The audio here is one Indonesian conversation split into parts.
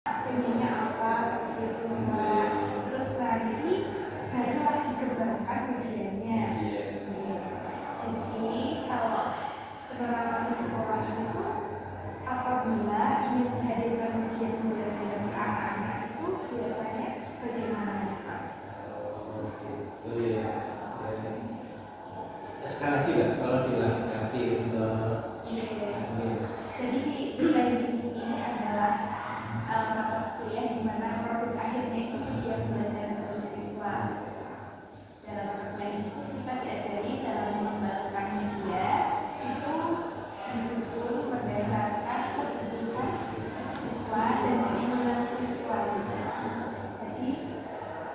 pengennya apa seperti itu Mbak. Terus nanti barulah dikembangkan ujiannya. Jadi kalau penerapan di sekolah itu apabila ingin menghadirkan ujian pembelajaran ke anak-anak itu biasanya bagaimana Pak? Sekali lagi lah kalau dilengkapi untuk jadi desain thinking ini adalah mata kuliah di mana produk akhirnya itu ujian pembelajaran bagi siswa. Dalam mata kuliah itu kita diajari dalam mengembangkan media itu disusun berdasarkan kebutuhan siswa dan keinginan siswa. Jadi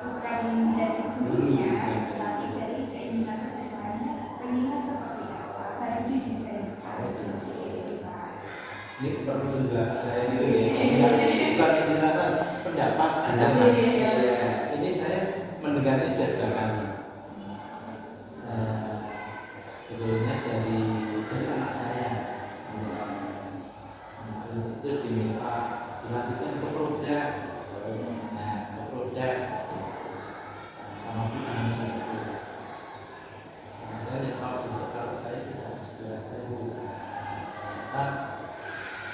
bukan dari gurunya, tapi dari keinginan siswanya, pengennya seperti apa, baru didesainkan. Ini perlu penjelasan saya gitu ya, bukan penjelasan pendapat Anda. Ini saya mendengar ini dari belakang. Sebetulnya dari anak saya itu diminta dilanjutkan ke produk, ke produk sama bilang itu. Saya tidak tahu besok kalau saya sudah saya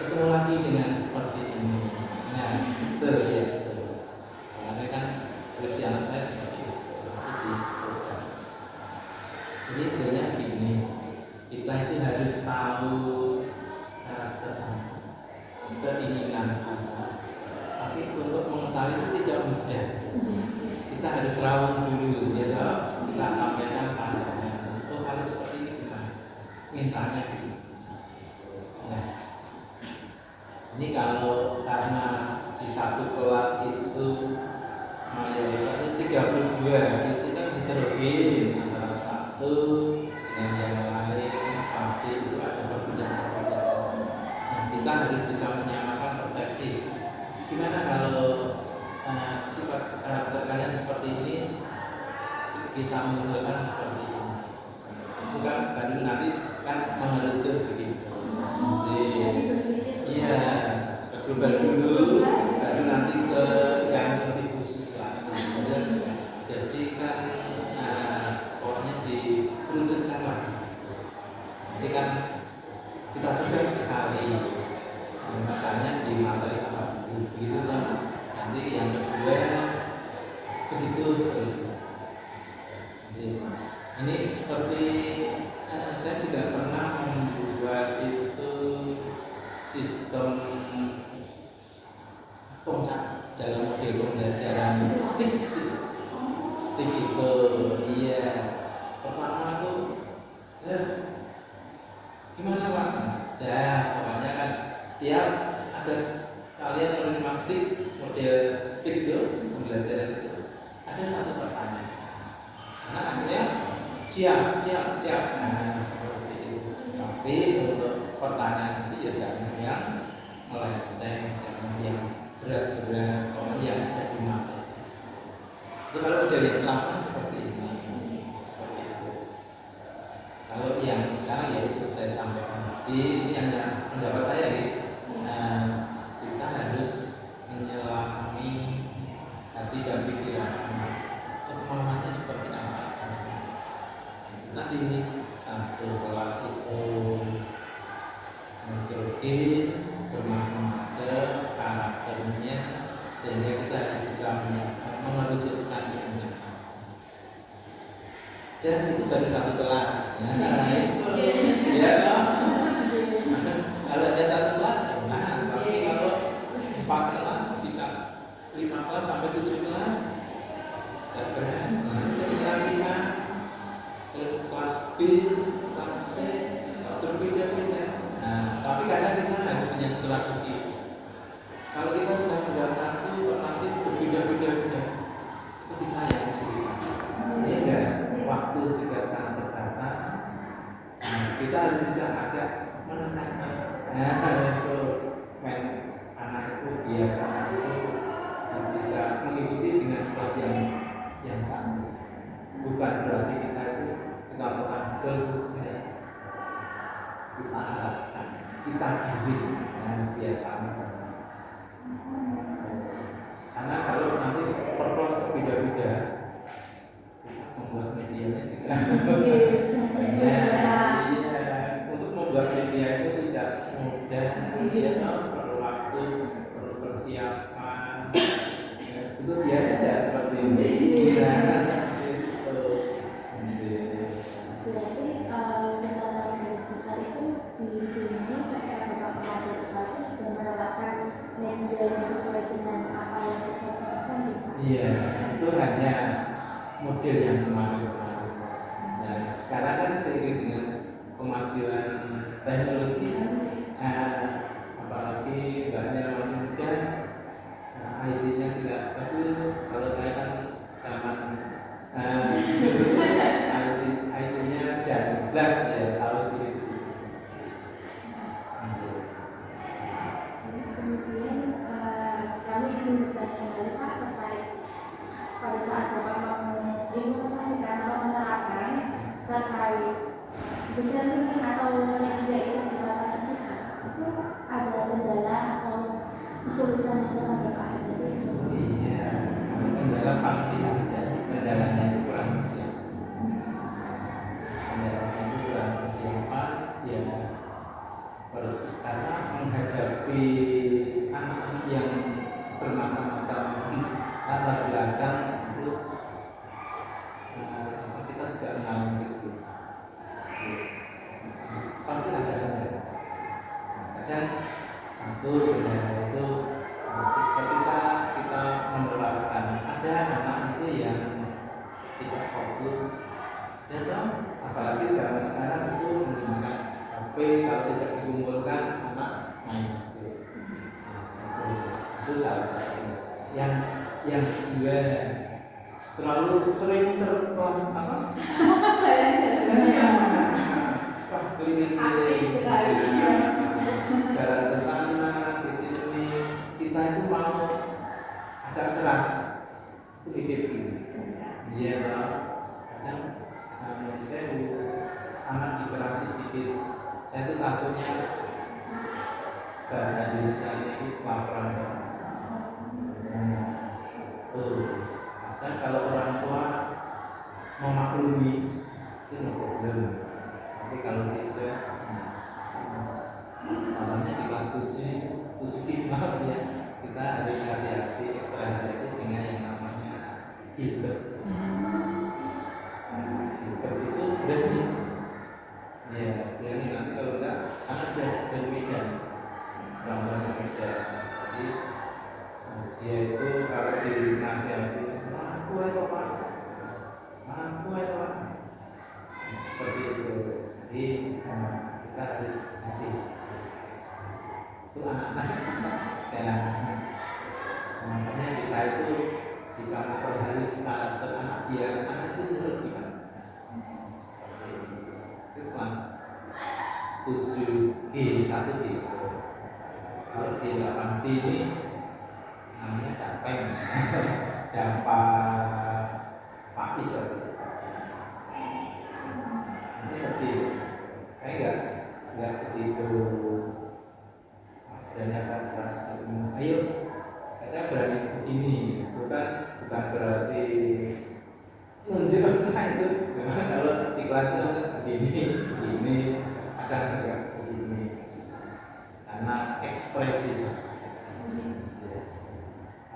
ketemu lagi dengan seperti ini. Nah, betul ya, betul. Karena kan skripsi anak saya seperti itu. Jadi intinya gini, kita itu harus tahu karakter keinginan anak. Tapi untuk mengetahui itu tidak mudah. Kita harus rawat dulu, ya toh. Kita sampaikan padanya. Oh, harus seperti ini gimana? Mintanya gitu. Nah, ini kalau karena di satu kelas itu mayoritas 32 itu kan diterusin antara satu dengan yang lain, pasti itu ada perbedaan. Nah, kita harus bisa menyamakan persepsi. Gimana kalau sifat karakter kalian seperti ini, kita menunjukkan seperti ini. Itu kan baru nanti kan mengerucut begitu. Iya, global dulu, baru nanti ke yang lebih khusus lagi. Jadi kan pokoknya dikerucutkan lagi. Jadi kan kita coba sekali, misalnya di materi apa begitu kan. Nanti yang kedua begitu seterusnya. Jadi, ini seperti saya juga pernah membuat itu sistem tongkat dalam model pembelajaran stick itu. Iya, pertama itu gimana Pak? Dah, pokoknya kan setiap ada kalian menerima stick model stick itu pembelajaran itu ada satu pertanyaan. Nah, akhirnya siap. Nah, seperti itu. Tapi untuk pertanyaan itu ya jangan yang melenceng, jangan yang berat-berat, pokoknya yang ada di materi. Itu kalau udah yang lama seperti ini, seperti itu. Kalau yang sekarang ya itu saya sampaikan. Ini hanya pendapat saya ya. Kita harus menyelami hati dan pikiran anak. Kemauannya seperti apa? Tadi ini satu kelas itu mungkin bermacam-macam karakternya sehingga kita bisa mengerucutkan ini. Dan itu baru satu kelas. Ya, kalau ada satu kelas, nah, tapi kalau 4 kelas bisa 5 kelas sampai 7 kelas. Jadi kelas A, terus kelas B, kelas C, berbeda-beda. Nah, tapi kadang kita harus punya strategi. Kalau kita sudah membuat satu, nanti berbeda-beda, itu kita yang kesulitan. Ini enggak, waktu juga sangat terbatas. Nah, kita harus bisa agak menekan. Itu anak itu biar anak itu bisa mengikuti dengan kelas yang sama. Bukan berarti kita tekan kita arahkan, kita giring biasanya. dia tahu perlu waktu, perlu persiapan. Ya, itu biasa tidak seperti ini. Nah, itu. Berarti secara garis besar itu di sini ketika Bapak mengajar itu sudah menerapkan media yang sesuai dengan apa yang sesuai dengan Iya, itu hanya model yang kemarin-kemarin. Dan sekarang kan seiring dengan kemajuan teknologi, apalagi mbaknya masih muda, ID-nya sudah bagus. Kalau saya kan zaman ID-nya udah 12 ya, tahu sedikit-sedikit. Kemudian kami izin bertanya kembali Pak terkait pada saat Bapak mau implementasikan atau menerapkan terkait desain atau media itu di dalam siswa itu ada kendala atau kesulitan yang pernah Bapak hadapi? Iya, kendala pasti ada. Kendalanya itu kurang persiapan. Kendalanya itu kurang persiapan, ya karena menghadapi anak-anak yang bermacam-macam latar belakang itu kita juga mengalami kesulitan. Pasti ada kendala. Kadang satu kendala itu ketika kita menerapkan ada anak itu yang tidak fokus, dan apalagi zaman sekarang itu menggunakan HP, kalau tidak dikumpulkan anak main HP. Itu salah satunya. Yang kedua, terlalu sering terkelas apa? Keliling-keliling, jalan ke sana, ke sini, kita itu mau agak keras, itu dikit dulu. Iya, kadang saya anak dikerasi dikit, saya tuh takutnya bahasa Indonesia ini laporan. Dan kalau orang tua memaklumi itu no problem. Tapi kalau tidak, namanya di kelas 7 ya, kita harus hati-hati, ekstra hati-hati dengan yang namanya Gilbert. Gilbert itu berani, ya berani nanti kalau enggak anak dan medan, orang-orang beda. Jadi dia itu kalau dinasihati, aku itu pak, seperti itu. Jadi kita harus hati. Itu anak-anak sekarang. Makanya kita itu bisa memperhalus karakter anak biar anak itu nurut kita. Itu kelas 7G 1G. Kalau di 8B ini namanya Dapeng, Dava Pakis. Ini kecil. Saya enggak begitu berani akan keras. Ayo, saya berani begini, bukan berarti nunjuk. Nah itu kalau di kelas begini akan enggak begini, karena ekspresi.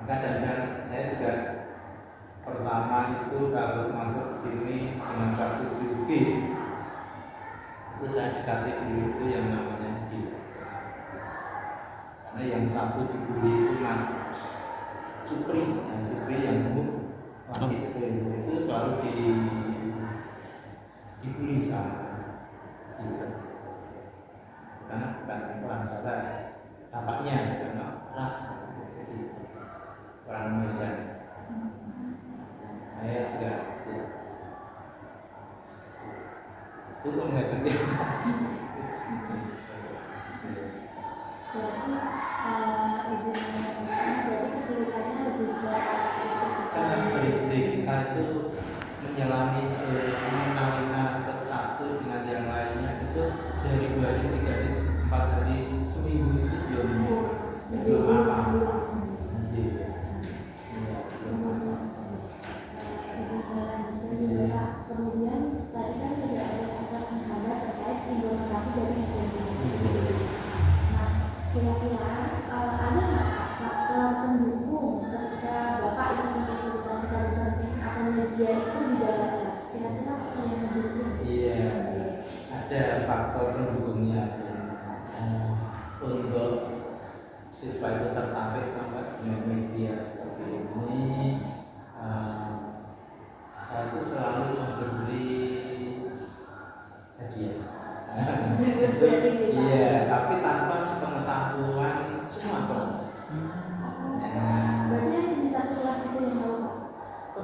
Maka dan saya sudah pertama itu kalau masuk sini dengan kartu 7G itu saya dekati dulu itu yang namanya G. Karena yang satu dibully itu Mas Supri, yang umum lagi itu selalu dibully sama gitu. Karena bukan orang salah, tampaknya karena ras orang Medan. Saya sudah itu menghadapi berarti izinnya berarti kesulitannya lebih ke sangat beristri kita itu menyelami mengenali satu dengan yang lainnya itu sehari 2 hari 3 hari 4 hari seminggu itu belum apa. Kemudian tadi kan sudah ada terkait implementasi dari desain. Nah,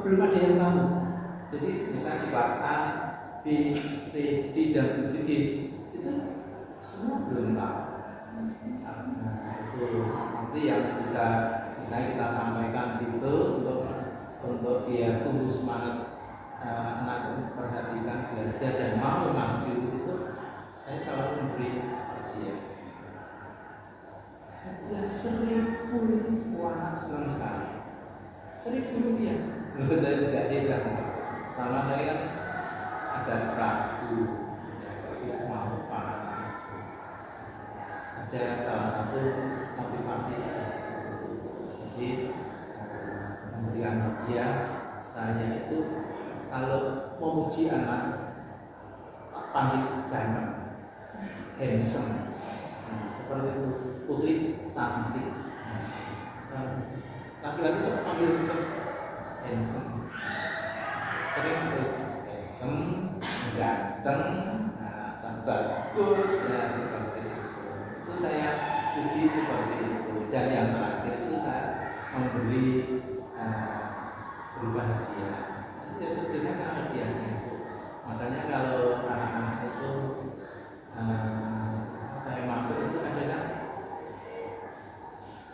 belum ada yang tahu. Jadi misalnya di kelas A, B, C, D dan 7G itu semua belum tahu. Nah, itu nanti yang bisa kita sampaikan itu untuk dia tumbuh semangat, anak perhatikan, belajar dan mau maju itu, saya selalu memberi hadiah. Hadiah 1.000 anak senang sekali. 1.000 rupiah. Menurut saya juga hebat. Pertama saya kan agak ragu, mau apa. Ada salah satu motivasi saya. Jadi memberikan hadiah, saya itu kalau memuji anak panggil ganteng, handsome, seperti itu, putri cantik. Laki-laki itu panggil handsome, sering seperti handsome, ganteng, bagus, ya seperti itu. Itu saya puji seperti itu. Dan yang terakhir itu saya memberi berupa hadiah. Ya sederhana hadiahnya. Makanya kalau anak-anak itu saya masuk itu adalah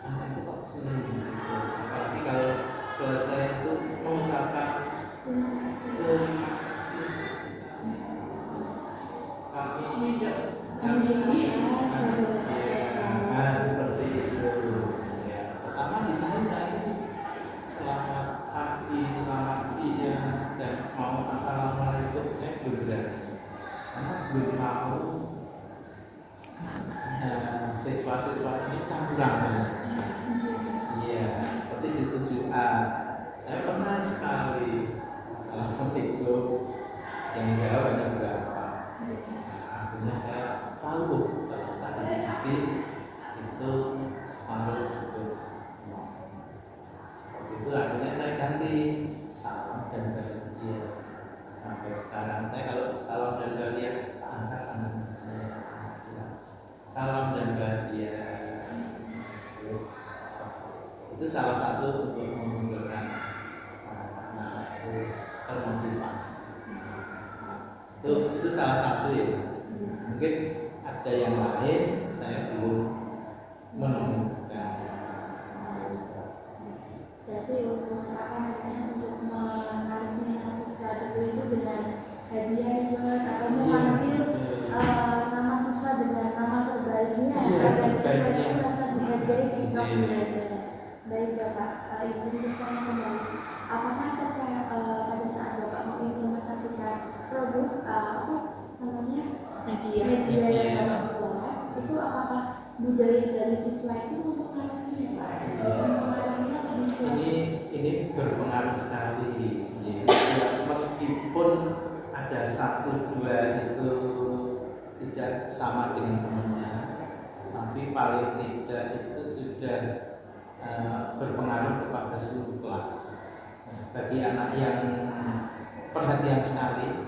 anak itu kok senang gitu. Apalagi kalau selesai itu mengucapkan terima kasih. Kami seperti itu. Ya, pertama di sini saya selamat pagi, selamat siang, dan mau assalamualaikum saya belum berani. Karena belum tahu siswa-siswa ini campuran. Iya, seperti di 7A. Saya pernah sekali assalamualaikum, yang jawab hanya berapa. Akhirnya saya tahu ternyata di JB itu separuh itu. Seperti itu akhirnya saya ganti salam dan bahagia. Sampai sekarang saya kalau salam dan bahagia angkat anak saya. Salam dan bahagia. Itu salah satu untuk memunculkan anak itu termotivasi. Itu salah satu ya. Mungkin ada yang lain saya belum menemukan. Jadi untuk untuk menarik minat siswa itu dengan hadiah atau mengambil nama siswa dengan nama terbaiknya agar siswa itu merasa dihargai di waktu belajar. Baik Bapak, izin bertanya kembali, apakah pada saat Bapak mengimplementasikan produk media yang Bapak buat, itu apakah budaya dari siswa itu mempengaruhi Pak? Ini berpengaruh sekali. Ya, meskipun ada 1-2 itu tidak sama dengan temannya, tapi paling tidak itu sudah berpengaruh kepada seluruh kelas. Bagi anak yang perhatian sekali,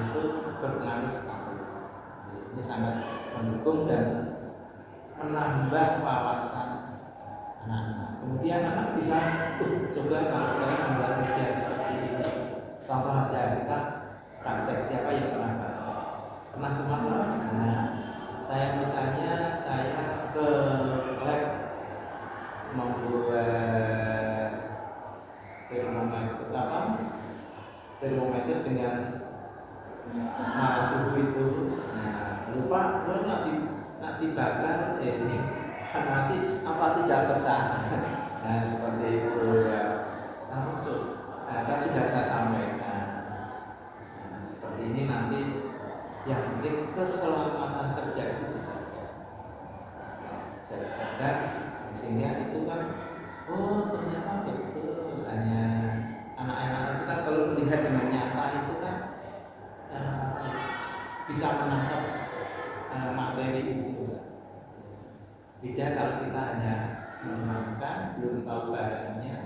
itu berpengaruh sekali. Ini sangat mendukung dan menambah wawasan anak-anak. Kemudian anak bisa coba kalau saya membuat media seperti ini. Contoh aja kita praktek, siapa yang pernah Sumatera? Nah, saya misalnya ke lab membuat termometer dengan suhu itu. Nah, lupa nak dibakar ini masih apa tidak pecah. Nah, seperti itu ya. Kan sudah saya sampaikan. Nah, seperti ini nanti yang penting keselamatan kerja itu dijaga. Jaga sehingga itu kan ternyata betul, hanya anak-anak itu kan kalau melihat dengan nyata itu kan bisa menangkap materi itu. Beda kalau kita hanya menerangkan, belum tahu barangnya,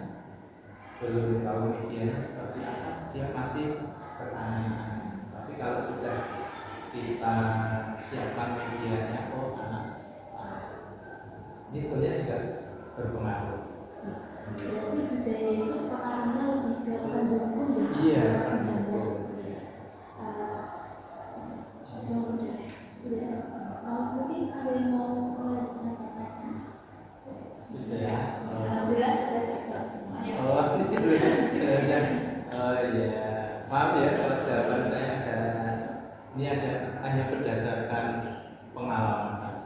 belum tahu medianya seperti apa, dia masih bertanya-tanya. Tapi kalau sudah kita siapkan medianya, anak ini terlihat juga berpengaruh. Jadi budaya itu pengaruhnya lebih ke Maaf ya kalau jawaban saya ini ada hanya berdasarkan pengalaman.